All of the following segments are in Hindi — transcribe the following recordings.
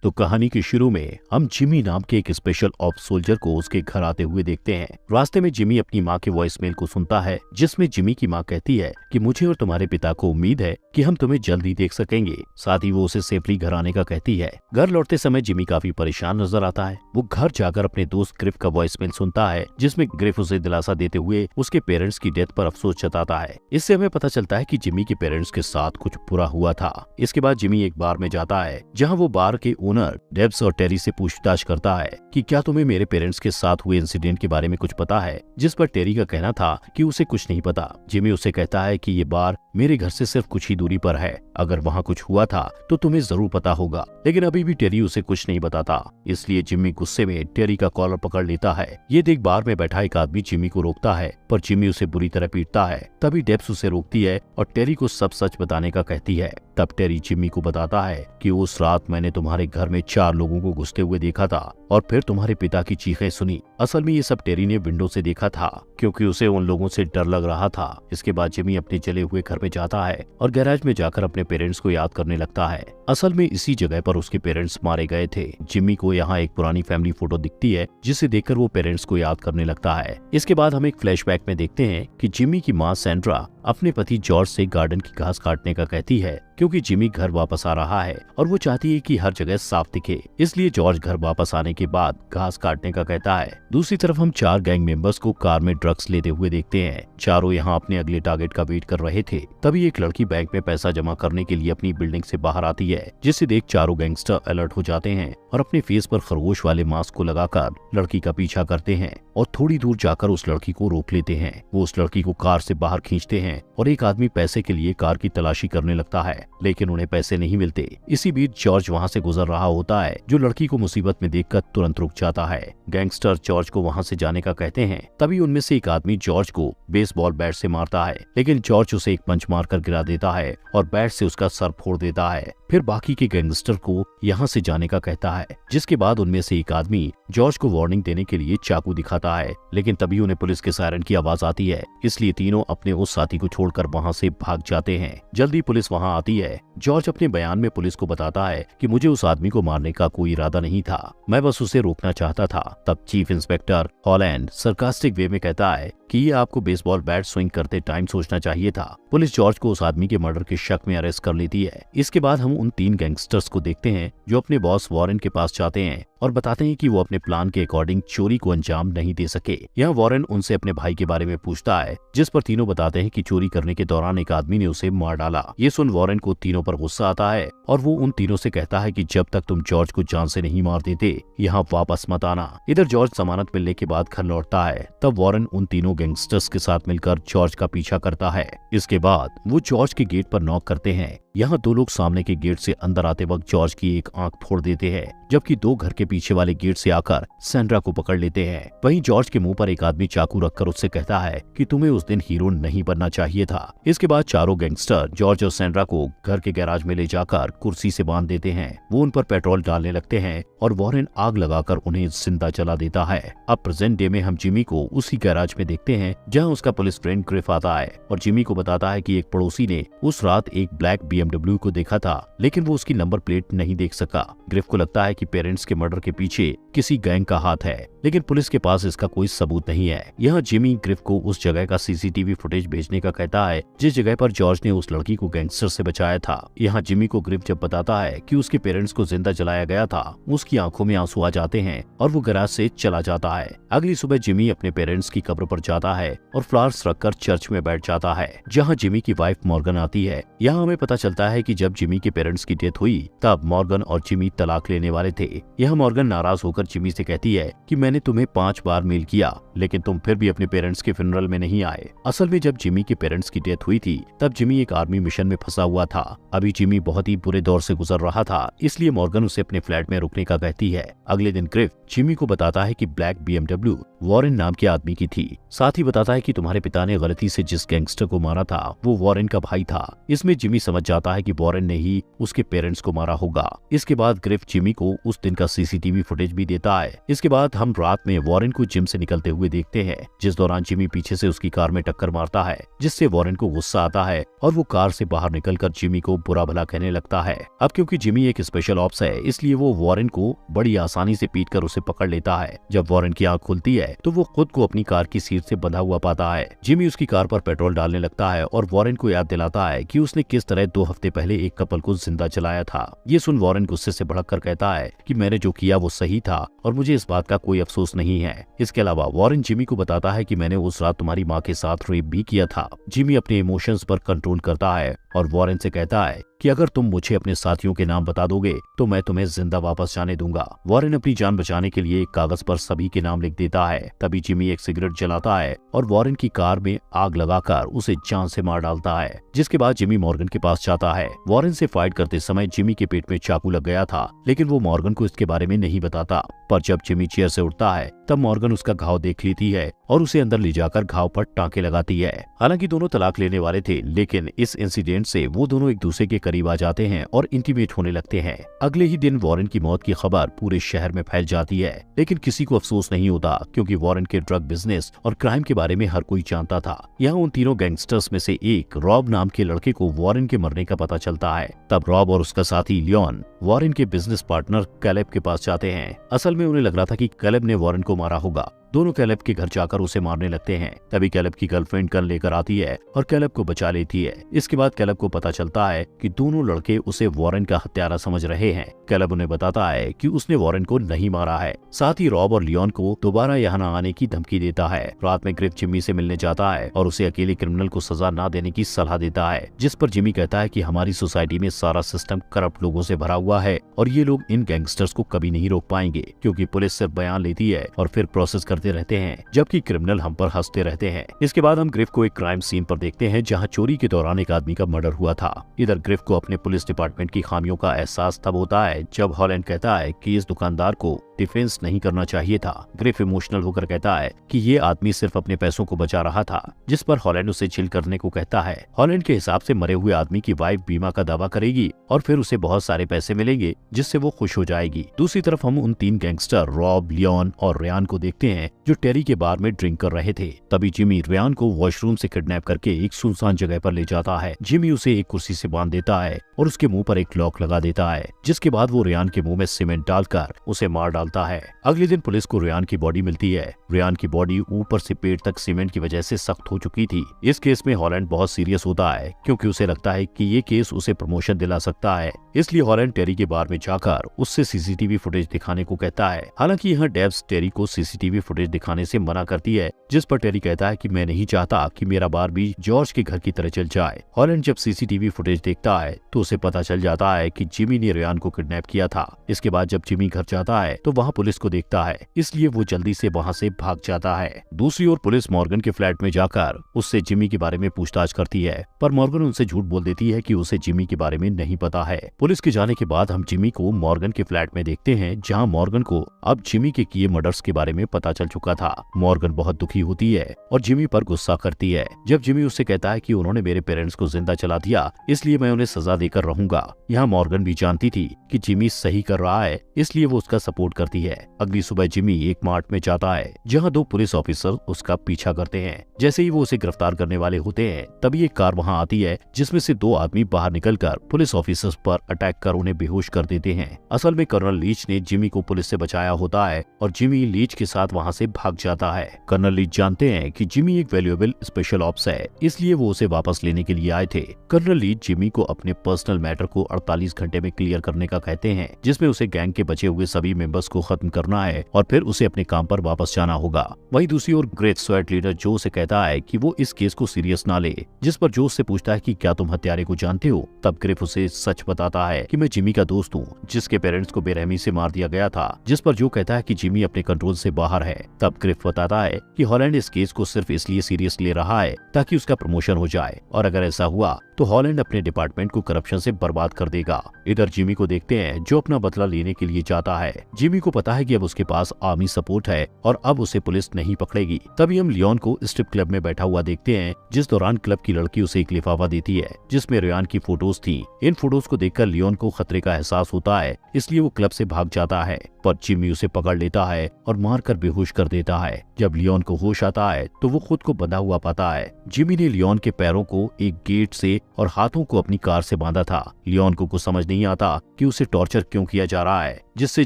तो कहानी के शुरू में हम जिमी नाम के एक स्पेशल ऑप्स सोल्जर को उसके घर आते हुए देखते हैं। रास्ते में जिमी अपनी माँ के वॉइसमेल को सुनता है, जिसमें जिमी की माँ कहती है कि मुझे और तुम्हारे पिता को उम्मीद है कि हम तुम्हें जल्द ही देख सकेंगे। साथ ही वो उसे सेफली घर आने का कहती है। घर लौटते समय जिमी काफी परेशान नजर आता है। वो घर जाकर अपने दोस्त ग्रिफ का वॉइसमेल सुनता है, जिसमें ग्रिफ उसे दिलासा देते हुए उसके पेरेंट्स की डेथ पर अफसोस जताता है। इससे हमें पता चलता है कि जिमी के पेरेंट्स के साथ कुछ बुरा हुआ था। इसके बाद जिमी एक बार में जाता है, जहाँ वो बार के ओनर डेब्स और टेरी से पूछताछ करता है कि क्या तुम्हें मेरे पेरेंट्स के साथ हुए इंसिडेंट के बारे में कुछ पता है, जिस पर टेरी का कहना था कि उसे कुछ नहीं पता। जिमी उसे कहता है कि ये बार मेरे घर से सिर्फ कुछ ही दूरी पर है, अगर वहाँ कुछ हुआ था तो तुम्हें जरूर पता होगा। लेकिन अभी भी टेरी उसे कुछ नहीं बताता, इसलिए जिमी गुस्से में टेरी का कॉलर पकड़ लेता है। ये देख बार में बैठा एक आदमी जिमी को रोकता है, पर जिमी उसे बुरी तरह पीटता है। तभी डेब्स उसे रोकती है और टेरी को सब सच बताने का कहती है। तब टेरी जिमी को बताता है कि उस रात मैंने तुम्हारे घर में 4 लोगों को घुसते हुए देखा था और फिर तुम्हारे पिता की चीखें सुनी। असल में ये सब टेरी ने विंडो से देखा था, क्योंकि उसे उन लोगों से डर लग रहा था। इसके बाद जिमी अपने जले हुए घर में जाता है और गैराज में जाकर अपने पेरेंट्स को याद करने लगता है। असल में इसी जगह पर उसके पेरेंट्स मारे गए थे। जिमी को यहाँ एक पुरानी फैमिली फोटो दिखती है, जिसे देखकर वो पेरेंट्स को याद करने लगता है। इसके बाद हम एक फ्लैशबैक में देखते हैं कि जिमी की माँ सैंड्रा अपने पति जॉर्ज से गार्डन की घास काटने का कहती है, क्योंकि जिमी घर वापस आ रहा है और वो चाहती है कि हर जगह साफ दिखे। इसलिए जॉर्ज घर वापस आने के बाद घास काटने का कहता है। दूसरी तरफ हम 4 गैंग मेंबर्स को कार में ड्रग्स लेते हुए देखते हैं। चारों यहाँ अपने अगले टारगेट का वेट कर रहे थे। तभी एक लड़की बैंक में पैसा जमा करने के लिए अपनी बिल्डिंग से बाहर आती है, जिसे देख चारों गैंगस्टर अलर्ट हो जाते हैं और अपने फेस पर खरगोश वाले मास्क को लगाकर लड़की का पीछा करते हैं और थोड़ी दूर जाकर उस लड़की को रोक लेते हैं। वो उस लड़की को कार से बाहर खींचते हैं और एक आदमी पैसे के लिए कार की तलाशी करने लगता है, लेकिन उन्हें पैसे नहीं मिलते। इसी बीच जॉर्ज वहाँ से गुजर रहा होता है, जो लड़की को मुसीबत में देखकर तुरंत रुक जाता है। गैंगस्टर जॉर्ज को वहाँ से जाने का कहते हैं। तभी उनमें से एक आदमी जॉर्ज को बेसबॉल बैट से मारता है, लेकिन जॉर्ज उसे एक पंच मारकर गिरा देता है और बैट से उसका सर फोड़ देता है। फिर बाकी के गैंगस्टर को यहाँ से जाने का कहता है, जिसके बाद उनमें से एक आदमी जॉर्ज को वार्निंग देने के लिए चाकू दिखाता है, लेकिन तभी उन्हें पुलिस के सायरन की आवाज आती है। इसलिए तीनों अपने उस साथी को छोड़कर वहाँ से भाग जाते हैं। जल्दी पुलिस वहाँ आती है। जॉर्ज अपने बयान में पुलिस को बताता है कि मुझे उस आदमी को मारने का कोई इरादा नहीं था, मैं बस उसे रोकना चाहता था। तब चीफ इंस्पेक्टर हॉलैंड सरकास्टिक वे में कहता है कि ये आपको बेसबॉल बैट स्विंग करते टाइम सोचना चाहिए था। पुलिस जॉर्ज को उस आदमी के मर्डर के शक में अरेस्ट कर लेती है। इसके बाद हम उन 3 गैंगस्टर्स को देखते हैं, जो अपने बॉस वॉरेन के पास जाते हैं और बताते हैं कि वो अपने प्लान के अकॉर्डिंग चोरी को अंजाम नहीं दे सके। यहाँ वॉरेन उनसे अपने भाई के बारे में पूछता है, जिस पर तीनों बताते हैं कि चोरी करने के दौरान एक आदमी ने उसे मार डाला। ये सुन वॉरेन को तीनों पर गुस्सा आता है और वो उन तीनों से कहता है कि जब तक तुम जॉर्ज को जान से नहीं मार देते, यहाँ वापस मत आना। इधर जॉर्ज जमानत मिलने के बाद घर लौटता है। तब वॉरेन उन तीनों गैंगस्टर्स के साथ मिलकर जॉर्ज का पीछा करता है। इसके बाद वो जॉर्ज के गेट पर नॉक करते हैं। यहाँ 2 लोग सामने के गेट से अंदर आते वक्त जॉर्ज की एक आंख फोड़ देते हैं, जबकि 2 घर के पीछे वाले गेट से आकर सैंड्रा को पकड़ लेते हैं। वहीं जॉर्ज के मुंह पर एक आदमी चाकू रखकर उससे कहता है कि तुम्हें उस दिन हीरो नहीं बनना चाहिए था। इसके बाद चारों गैंगस्टर जॉर्ज और सैंड्रा को घर के गैराज में ले जाकर कुर्सी से बांध देते हैं। वो उन पर पेट्रोल डालने लगते हैं और वॉरेन आग लगाकर उन्हें जिंदा जला देता है। अब प्रेजेंट डे में हम जिमी को उसी गैराज में देखते हैं, जहाँ उसका पुलिस फ्रेंड ग्रिफ आता है और जिमी को बताता है कि एक पड़ोसी ने उस रात एक ब्लैक BMW को देखा था, लेकिन वो उसकी नंबर प्लेट नहीं देख सका। ग्रिफ को लगता है कि पेरेंट्स के मर्डर के पीछे किसी गैंग का हाथ है, लेकिन पुलिस के पास इसका कोई सबूत नहीं है। यहाँ जिमी ग्रिफ को उस जगह का CCTV फुटेज भेजने का कहता है, जिस जगह पर जॉर्ज ने उस लड़की को गैंगस्टर से बचाया था। यहाँ जिमी को ग्रिफ जब बताता है कि उसके पेरेंट्स को जिंदा जलाया गया था, उसकी आंखों में आंसू आ जाते हैं और वो गैराज से चला जाता है। अगली सुबह जिमी अपने पेरेंट्स की कब्र पर जाता है और फ्लावर्स रखकर चर्च में बैठ जाता है, जहाँ जिमी की वाइफ मॉर्गन आती है। यहाँ हमें पता चलता है कि जब जिमी के पेरेंट्स की डेथ हुई, तब मॉर्गन और जिमी तलाक लेने वाले थे। यह मॉर्गन नाराज होकर जिमी से कहती है कि मैंने तुम्हें 5 बार मेल किया, लेकिन तुम फिर भी अपने पेरेंट्स के फ्यूनरल में नहीं आए। असल में जब जिमी के पेरेंट्स की डेथ हुई थी, तब जिमी एक आर्मी मिशन में फंसा हुआ था। अभी जिमी बहुत ही बुरे दौर से गुजर रहा था, इसलिए मॉर्गन उसे अपने फ्लैट में रुकने का कहती है। अगले दिन ग्रिफ जिमी को बताता है कि ब्लैक BMW वॉरेन नाम के आदमी की थी। साथ ही बताता है कि तुम्हारे पिता ने गलती से जिस गैंगस्टर को मारा था, वो वॉरेन का भाई था। इसमें जिमी समझ जाता बताता है कि वॉरेन ने ही उसके पेरेंट्स को मारा होगा। इसके बाद ग्रिफ जिमी को उस दिन का सीसीटीवी फुटेज भी देता है। इसके बाद हम रात में वॉरेन को जिम से निकलते हुए देखते हैं, जिस दौरान जिमी पीछे से उसकी कार में टक्कर मारता है, जिससे वॉरेन को गुस्सा आता है और वो कार से बाहर निकलकर जिमी को बुरा भला कहने लगता है। अब क्योंकि जिमी एक स्पेशल ऑप्स है, इसलिए वो वॉरेन को बड़ी आसानी से पीटकर उसे पकड़ लेता है। जब वॉरेन की आंख खुलती है तो वो खुद को अपनी कार की सीट से बंधा हुआ पाता है। जिमी उसकी कार पर पेट्रोल डालने लगता है और वॉरेन को याद दिलाता है कि उसने किस तरह 2 हफ्ते पहले एक कपल को जिंदा जलाया था। ये सुन वॉरेन गुस्से से भड़क कर कहता है कि मैंने जो किया वो सही था और मुझे इस बात का कोई अफसोस नहीं है। इसके अलावा वॉरेन जिमी को बताता है कि मैंने उस रात तुम्हारी माँ के साथ रेप भी किया था। जिमी अपने इमोशंस पर कंट्रोल करता है और वॉरेन से कहता है कि अगर तुम मुझे अपने साथियों के नाम बता दोगे तो मैं तुम्हें जिंदा वापस जाने दूंगा। वॉरेन अपनी जान बचाने के लिए एक कागज पर सभी के नाम लिख देता है। तभी जिमी एक सिगरेट जलाता है और वॉरेन की कार में आग लगाकर उसे जान से मार डालता है। जिसके बाद जिमी मॉर्गन के पास जाता है। वॉरेन से फाइट करते समय जिमी के पेट में चाकू लग गया था, लेकिन वो मॉर्गन को इसके बारे में नहीं बताता। पर जब जिमी चेयर से उठता है तब मॉर्गन उसका घाव देख लेती है और उसे अंदर ले जाकर घाव पर टांके लगाती है। हालांकि दोनों तलाक लेने वाले थे, लेकिन इस इंसिडेंट से वो दोनों एक दूसरे के करीब आ जाते हैं और इंटीमेट होने लगते हैं। अगले ही दिन वॉरेन की मौत की खबर पूरे शहर में फैल जाती है, लेकिन किसी को अफसोस नहीं होता क्योंकि वॉरेन के ड्रग बिजनेस और क्राइम के बारे में हर कोई जानता था। यहाँ उन तीनों गैंगस्टर्स में से एक रॉब नाम के लड़के को वॉरेन के मरने का पता चलता है। तब रॉब और उसका साथी लियोन वॉरेन के बिजनेस पार्टनर कैलेब के पास जाते हैं। असल में उन्हें लग रहा था कि कैलेब ने वॉरेन को मारा होगा। दोनों कैलेब के घर जाकर उसे मारने लगते हैं। तभी कैलेब की गर्लफ्रेंड गन लेकर आती है और कैलेब को बचा लेती है। इसके बाद कैलेब को पता चलता है कि दोनों लड़के उसे वॉरेन का हत्यारा समझ रहे हैं। कैलेब उन्हें बताता है कि उसने वॉरेन को नहीं मारा है। साथ ही रॉब और लियोन को दोबारा यहाँ न आने की धमकी देता है। रात में ग्रिफ जिमी से मिलने जाता है और उसे अकेले क्रिमिनल को सजा न देने की सलाह देता है, जिस पर जिमी कहता है कि हमारी सोसाइटी में सारा सिस्टम करप्ट लोगों से भरा हुआ है और ये लोग इन गैंगस्टर्स को कभी नहीं रोक पाएंगे, क्योंकि पुलिस सिर्फ बयान लेती है और फिर प्रोसेस करते रहते हैं, जबकि क्रिमिनल हम पर हंसते रहते हैं। इसके बाद हम ग्रिफ को एक क्राइम सीन पर देखते हैं जहां चोरी के दौरान एक आदमी का मर्डर हुआ था। इधर ग्रिफ को अपने पुलिस डिपार्टमेंट की खामियों का एहसास तब होता है जब हॉलैंड कहता है कि इस दुकानदार को डिफेंस नहीं करना चाहिए था। ग्रिफ इमोशनल होकर कहता है कि ये आदमी सिर्फ अपने पैसों को बचा रहा था, जिस पर हॉलैंड उसे चिल करने को कहता है। हॉलैंड के हिसाब से मरे हुए आदमी की वाइफ बीमा का दावा करेगी और फिर उसे बहुत सारे पैसे मिलेंगे, जिससे वो खुश हो जाएगी। दूसरी तरफ हम उन 3 गैंगस्टर रॉब, लियोन और रेयान को देखते हैं जो टेरी के बार में ड्रिंक कर रहे थे। तभी जिमी रेयान को वॉशरूम से किडनैप करके एक सुनसान जगह पर ले जाता है। जिमी उसे एक कुर्सी से बांध देता है और उसके मुंह पर एक लॉक लगा देता है, जिसके बाद वो रेयान के मुंह में सीमेंट डालकर उसे मार डालता है। अगले दिन पुलिस को रेयान की बॉडी मिलती है। रेयान की बॉडी ऊपर से पेट तक सीमेंट की वजह से सख्त हो चुकी थी। इस केस में हॉलैंड बहुत सीरियस होता है क्योंकि उसे लगता है कि ये केस उसे प्रमोशन दिला सकता है। इसलिए हॉलैंड टेरी के बार में जाकर उससे सीसीटीवी फुटेज दिखाने को कहता है। हालांकि यहाँ डेब्स टेरी को सीसीटीवी फुटेज दिखाने से मना करती है, जिस पर टेरी कहता है कि मैं नहीं चाहता कि मेरा बार भी जॉर्ज के घर की तरह चल जाए। हॉलैंड जब सीसीटीवी फुटेज देखता है तो उसे पता चल जाता है कि जिमी ने रेयान को किडनैप किया था। इसके बाद जब जिमी घर जाता है तो वहाँ पुलिस को देखता है, इसलिए वो जल्दी से वहाँ से भाग जाता है। दूसरी ओर पुलिस मॉर्गन के फ्लैट में जाकर उससे जिमी के बारे में पूछताछ करती है, पर मॉर्गन उनसे झूठ बोल देती है कि उसे जिमी के बारे में नहीं पता है। पुलिस के जाने के बाद हम जिमी को मॉर्गन के फ्लैट में देखते हैं, जहाँ मॉर्गन को अब जिमी के किए मर्डर्स के बारे में पता चल चुका था। मॉर्गन बहुत दुखी होती है और जिमी पर गुस्सा करती है। जब जिमी उससे कहता है कि उन्होंने मेरे पेरेंट्स को जिंदा जला दिया, इसलिए मैं उन्हें सजा देकर रहूंगा। यहाँ मॉर्गन भी जानती थी कि जिमी सही कर रहा है, इसलिए वो उसका सपोर्ट करती है। अगली सुबह जिमी एक मार्ट में जाता है जहां 2 पुलिस ऑफिसर उसका पीछा करते हैं। जैसे ही वो उसे गिरफ्तार करने वाले होते हैं, तभी एक कार वहां आती है जिसमें से 2 आदमी बाहर निकलकर पुलिस ऑफिसर्स पर अटैक कर उन्हें बेहोश कर देते हैं। असल में कर्नल लीच ने जिमी को पुलिस से बचाया होता है और जिमी लीच के साथ वहां से भाग जाता है। कर्नल लीच जानते हैं कि जिमी एक वैल्यूएबल स्पेशल ऑप्स है, इसलिए वो उसे वापस लेने के लिए आए थे। कर्नल लीच जिमी को अपने पर्सनल मैटर को 48 घंटे में क्लियर करने का कहते हैं, जिसमें उसे गैंग के बचे हुए सभी मेंबर्स को खत्म करना है और फिर उसे अपने काम पर वापस जाना होगा। वहीं दूसरी ओर ग्रेट स्वेट लीडर जो से कहता है कि वो इस केस को सीरियस ना ले, जिस पर जो से पूछता है कि क्या तुम हत्यारे को जानते हो। तब ग्रिफ उसे सच बताता है कि मैं जिमी का दोस्त हूँ, जिसके पेरेंट्स को बेरहमी से मार दिया गया था, जिस पर जो कहता है कि जिमी अपने कंट्रोल से बाहर है। तब ग्रिफ बताता है कि हॉलैंड इस केस को सिर्फ इसलिए सीरियस ले रहा है ताकि उसका प्रमोशन हो जाए, और अगर ऐसा हुआ तो हॉलैंड अपने डिपार्टमेंट को करप्शन से बर्बाद कर देगा। इधर जिमी को देखते हैं जो अपना बदला लेने के लिए जाता है। जिमी को पता है कि अब उसके पास आर्मी सपोर्ट है और अब उसे पुलिस नहीं पकड़ेगी। तभी हम लियोन को स्ट्रिप क्लब में बैठा हुआ देखते हैं, जिस दौरान क्लब की लड़की उसे एक लिफाफा देती है जिसमें रेयान की फोटोज थी। इन फोटोज को देखकर लियोन को खतरे का एहसास होता है, इसलिए वो क्लब से भाग जाता है, पर जिमी उसे पकड़ लेता है और मारकर बेहोश कर देता है। जब लियोन को होश आता है तो वो खुद को बंधा हुआ पाता है। जिमी ने लियोन के पैरों को एक गेट से और हाथों को अपनी कार से बांधा था। लियोन को कुछ समझ नहीं आता कि उसे टॉर्चर क्यों किया जा रहा है, जिससे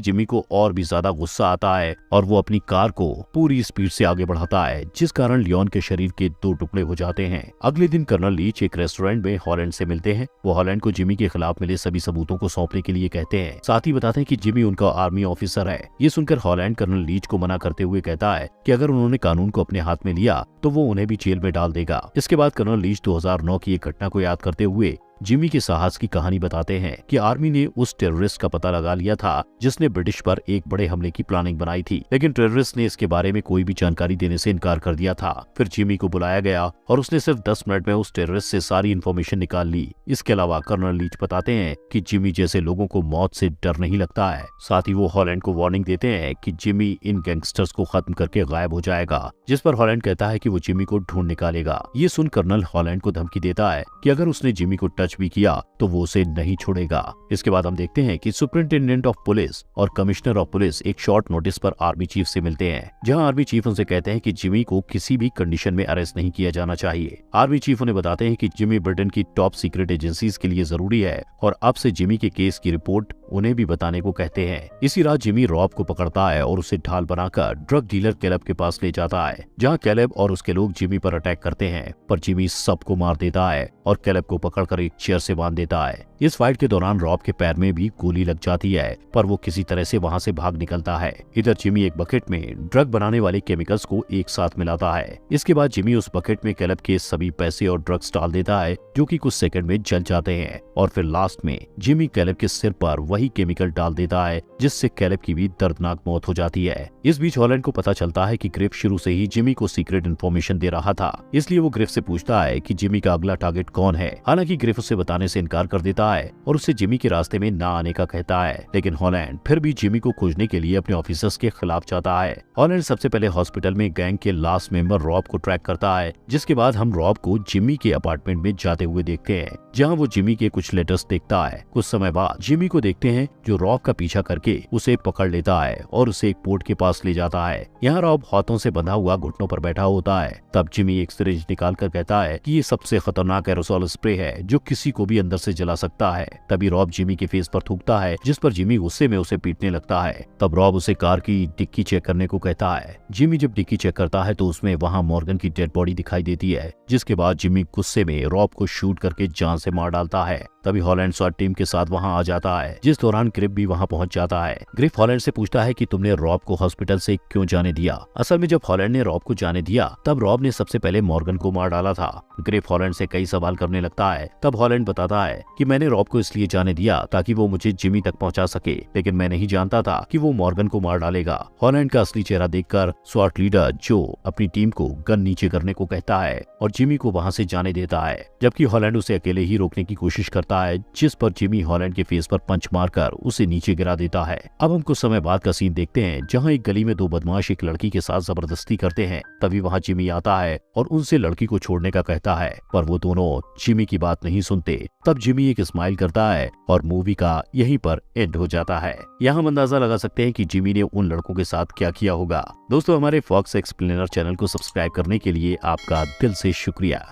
जिमी को और भी ज्यादा गुस्सा आता है और वो अपनी कार को पूरी स्पीड से आगे बढ़ाता है, जिस कारण लियोन के शरीर के 2 टुकड़े हो जाते हैं। अगले दिन कर्नल लीच एक रेस्टोरेंट में हॉलैंड से मिलते हैं। वो हॉलैंड को जिमी के खिलाफ मिले सभी सबूतों को सौंपने के लिए कहते हैं। साथ ही बताते हैं कि जिमी उनका आर्मी ऑफिसर है। ये सुनकर हॉलैंड कर्नल लीच को मना करते हुए कहता है कि अगर उन्होंने कानून को अपने हाथ में लिया तो वो उन्हें भी जेल में डाल देगा। इसके बाद कर्नल लीच 2009 की एक घटना को याद करते हुए जिमी के साहस की कहानी बताते हैं कि आर्मी ने उस टेररिस्ट का पता लगा लिया था जिसने ब्रिटिश पर एक बड़े हमले की प्लानिंग बनाई थी, लेकिन टेररिस्ट ने इसके बारे में कोई भी जानकारी देने से इनकार कर दिया था। फिर जिमी को बुलाया गया और उसने सिर्फ 10 मिनट में उस टेररिस्ट से सारी इन्फॉर्मेशन निकाल ली। इसके अलावा कर्नल लीच बताते हैं कि जिमी जैसे लोगों को मौत से डर नहीं लगता है। साथ ही वो हॉलैंड को वार्निंग देते हैं कि जिमी इन गैंगस्टर्स को खत्म करके गायब हो जाएगा, जिस पर हॉलैंड कहता है कि वो जिमी को ढूंढ निकालेगा। ये सुन कर्नल हॉलैंड को धमकी देता है कि अगर उसने जिमी को टच भी किया तो वो उसे नहीं छोड़ेगा। इसके बाद हम देखते हैं कि सुपरिंटेंडेंट ऑफ पुलिस और कमिश्नर ऑफ पुलिस एक शॉर्ट नोटिस पर आर्मी चीफ से मिलते हैं, जहां आर्मी चीफ उनसे कहते हैं कि जिमी को किसी भी कंडीशन में अरेस्ट नहीं किया जाना चाहिए। आर्मी चीफ उन्हें बताते हैं कि जिमी ब्रिटेन की टॉप सीक्रेट एजेंसीज के लिए जरूरी है और अब से जिमी के केस की रिपोर्ट उन्हें भी बताने को कहते हैं। इसी रात जिमी रॉब को पकड़ता है और उसे ढाल बनाकर ड्रग डीलर कैलेब के पास ले जाता है, जहां कैलेब और उसके लोग जिमी पर अटैक करते हैं, पर जिमी सबको मार देता है और कैलेब को पकड़कर एक चेयर से बांध देता है। इस फाइट के दौरान रॉब के पैर में भी गोली लग जाती है, पर वो किसी तरह से वहां से भाग निकलता है। इधर जिमी एक बकेट में ड्रग बनाने वाले केमिकल्स को एक साथ मिलाता है। इसके बाद जिमी उस बकेट में कैलेब के सभी पैसे और ड्रग्स डाल देता है, जो कि कुछ सेकंड में जल जाते हैं, और फिर लास्ट में जिमी कैलेब के सिर पर वही केमिकल डाल देता है, जिससे कैलेब की भी दर्दनाक मौत हो जाती है। इस बीच हॉलैंड को पता चलता है कि ग्रिफ शुरू से ही जिमी को सीक्रेट इन्फॉर्मेशन दे रहा था, इसलिए वो ग्रिफ से पूछता है कि जिमी का अगला टारगेट कौन है। हालांकि ग्रिफ उसे बताने से इनकार कर देता है और उसे जिमी के रास्ते में ना आने का कहता है, लेकिन हॉलैंड फिर भी जिमी को खोजने के लिए अपने ऑफिसर्स के खिलाफ जाता है। हॉलैंड सबसे पहले हॉस्पिटल में गैंग के लास्ट मेंबर रॉब को ट्रैक करता है, जिसके बाद हम रॉब को जिमी के अपार्टमेंट में जाते हुए देखते हैं, जहां वो जिमी के कुछ लेटर्स देखता है। कुछ समय बाद जिमी को देखते हैं जो रॉब का पीछा करके उसे पकड़ लेता है और उसे एक पोर्ट के पास ले जाता है। यहाँ रॉब हाथों से बंधा हुआ घुटनों पर बैठा होता है। तब जिमी एक सिरिंज निकाल कर कहता है कि ये सबसे खतरनाक एरोसोल स्प्रे है जो किसी को भी अंदर से जला सकता है। तभी रॉब जिमी के फेस पर थूकता है, जिस पर जिमी गुस्से में उसे पीटने लगता है। तब रॉब उसे कार की डिक्की चेक करने को कहता है। जिमी जब डिक्की चेक करता है तो उसमें वहाँ मॉर्गन की डेड बॉडी दिखाई देती है, जिसके बाद जिमी गुस्से में रॉब को शूट करके जान से मार डालता है। तभी हॉलैंड स्वाट टीम के साथ वहां आ जाता है, जिस दौरान ग्रिफ भी वहां पहुंच जाता है। ग्रिफ हॉलैंड से पूछता है कि तुमने रॉब को हॉस्पिटल से क्यों जाने दिया। असल में जब हॉलैंड ने रॉब को जाने दिया तब रॉब ने सबसे पहले मॉर्गन को मार डाला था। ग्रिफ हॉलैंड से कई सवाल करने लगता है। तब हॉलैंड बताता है कि मैंने रॉब को इसलिए जाने दिया ताकि वो मुझे जिमी तक पहुंचा सके, लेकिन मैं नहीं जानता था कि वो मॉर्गन को मार डालेगा। हॉलैंड का असली चेहरा देखकर स्वाट लीडर जो अपनी टीम को गन नीचे करने को कहता है और जिमी को वहां से जाने देता है, जबकि हॉलैंड उसे अकेले ही रोकने की कोशिश करता है, जिस पर जिमी हॉलैंड के फेस पर पंच मारकर उसे नीचे गिरा देता है। अब हम कुछ समय बाद का सीन देखते हैं, जहां एक गली में 2 बदमाश एक लड़की के साथ जबरदस्ती करते हैं। तभी वहां जिमी आता है और उनसे लड़की को छोड़ने का कहता है, पर वो दोनों जिमी की बात नहीं सुनते। तब जिमी एक स्माइल करता है और मूवी का यहीं पर एंड हो जाता है। यहाँ हम अंदाजा लगा सकते हैं कि जिमी ने उन लड़कों के साथ क्या किया होगा। दोस्तों, हमारे फॉक्स एक्सप्लेनर चैनल को सब्सक्राइब करने के लिए आपका दिल से शुक्रिया।